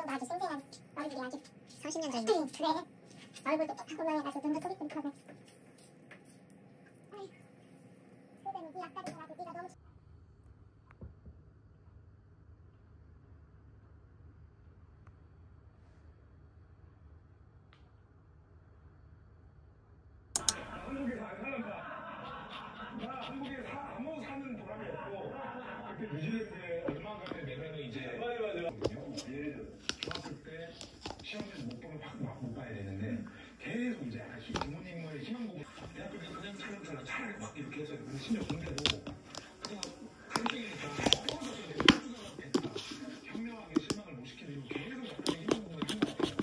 아주 생생한 머리들이 아주 40년 전이네. 그래. 얼굴도 하고 나가서 눈도 토리끈하고. 아이, 그러더니 네 앞다리 가지고 네가 너무. 한국에서 안 살란다. 나 한국에서 아무 사는 보람이 없고 그때 뉴질랜드에 얼마간의 내면은 이제 예를 들어 중학교 때 시험에서 못 보면 확 못 봐야 되는데 계속 이제 약간 부모님의 희망 보고 대학교 때 그냥 촬영 차라리 막 이렇게 해서 심지어 공대도 그냥 한쪽이니까 현명하게 실망을 못 시키는 계속 약간의 희망 부분을 한 것 같아요.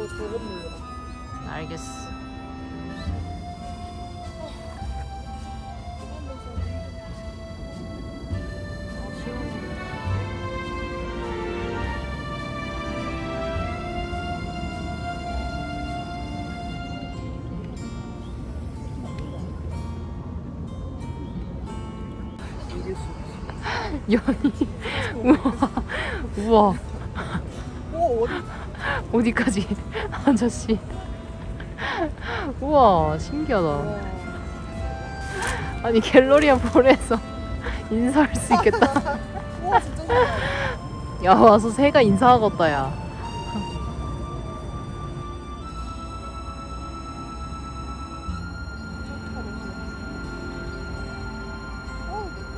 너 저거 물려라. 알겠어. 연이 우와 어디? 어디까지 아저씨 우와 신기하다. 아니 갤러리아 볼에서 인사할 수 있겠다. 와 진짜 신기하다. 야 와서 새가 인사하겠다 야.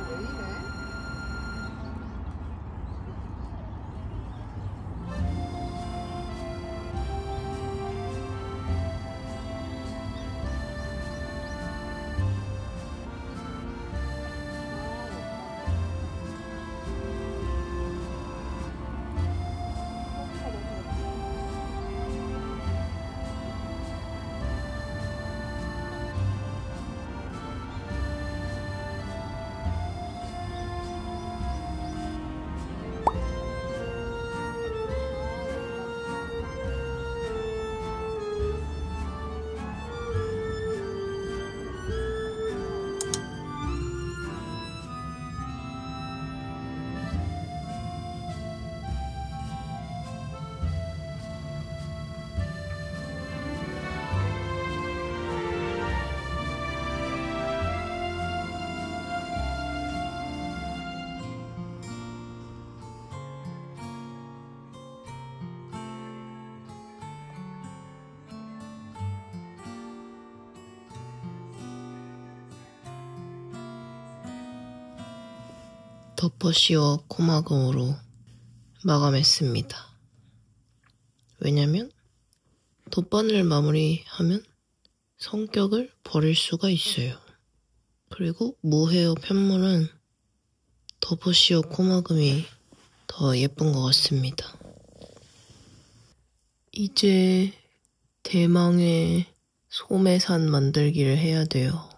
왜 이래? 덮어씌워 코막음으로 마감했습니다. 왜냐면 덧바늘 마무리하면 성격을 버릴 수가 있어요. 그리고 무헤어 편물은 덮어씌워 코막음이 더 예쁜 것 같습니다. 이제 대망의 소매산 만들기를 해야 돼요.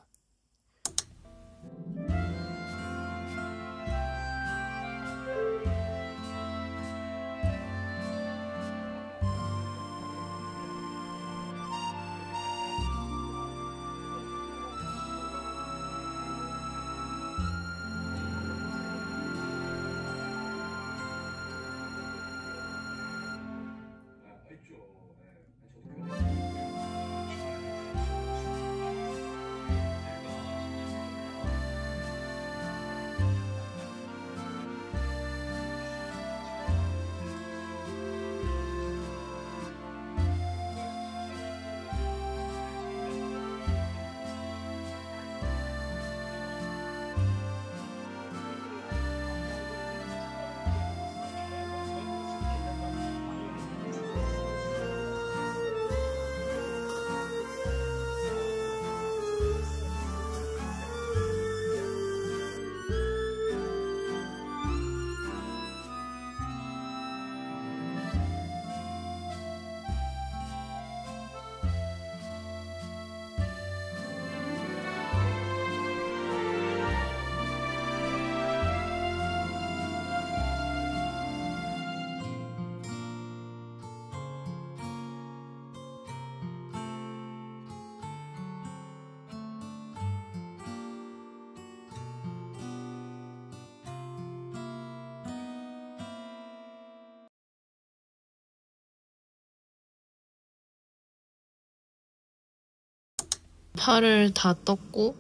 팔을 다 떴고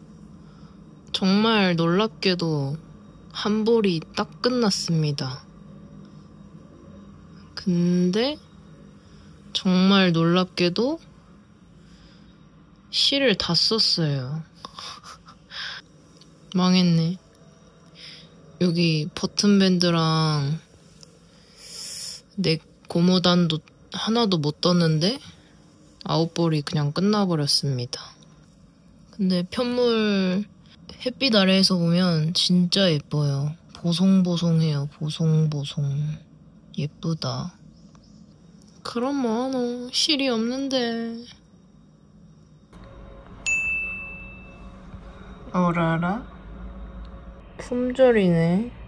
정말 놀랍게도 한 볼이 딱 끝났습니다. 근데 정말 놀랍게도 실을 다 썼어요. 망했네. 여기 버튼밴드랑 넥 고무단도 하나도 못 떴는데 9볼이 그냥 끝나버렸습니다. 근데 편물 햇빛 아래에서 보면 진짜 예뻐요. 보송보송해요. 보송보송. 예쁘다. 그럼 뭐하노. 실이 없는데. 어라라? 품절이네.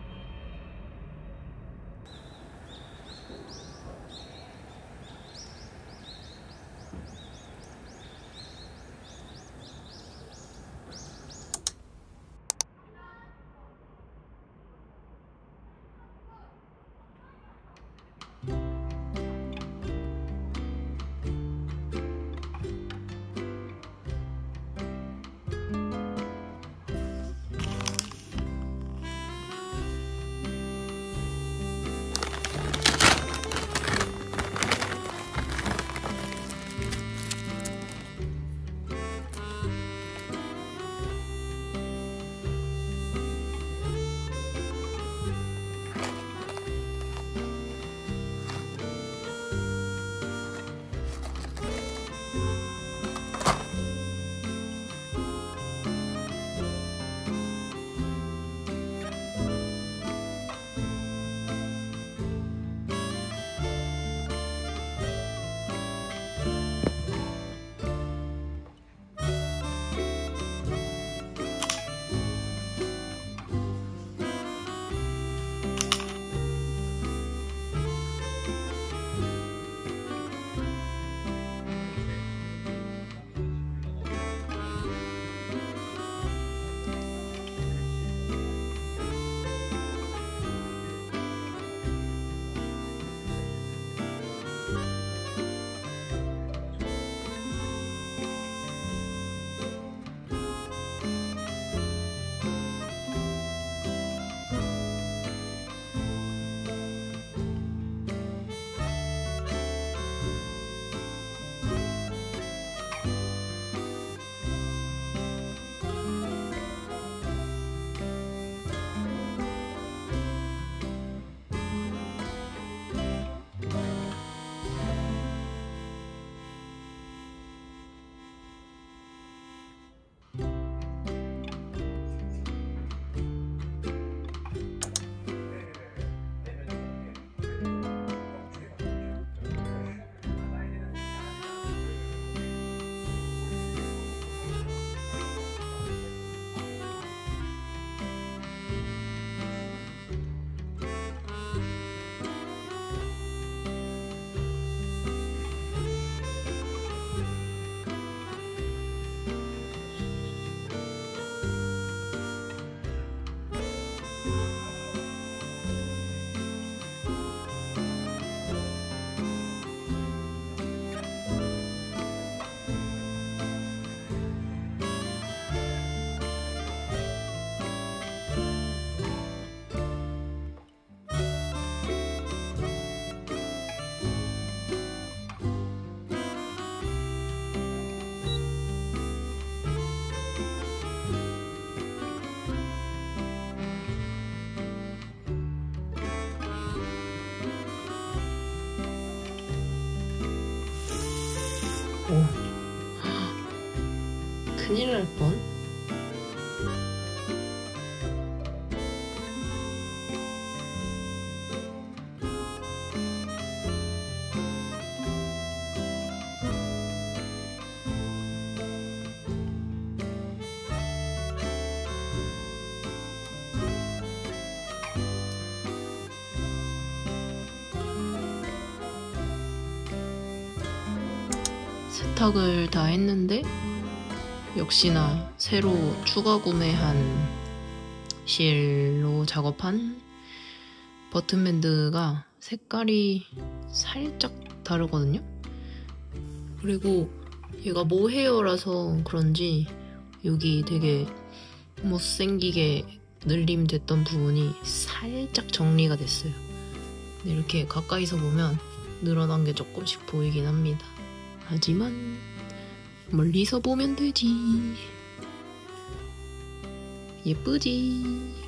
큰일 날 뻔. 세탁을 다 했는데 역시나 새로 추가 구매한 실로 작업한 버튼밴드가 색깔이 살짝 다르거든요. 그리고 얘가 모헤어라서 그런지 여기 되게 못생기게 늘림됐던 부분이 살짝 정리가 됐어요. 근데 이렇게 가까이서 보면 늘어난 게 조금씩 보이긴 합니다. 하지만 멀리서 보면 되지. 예쁘지?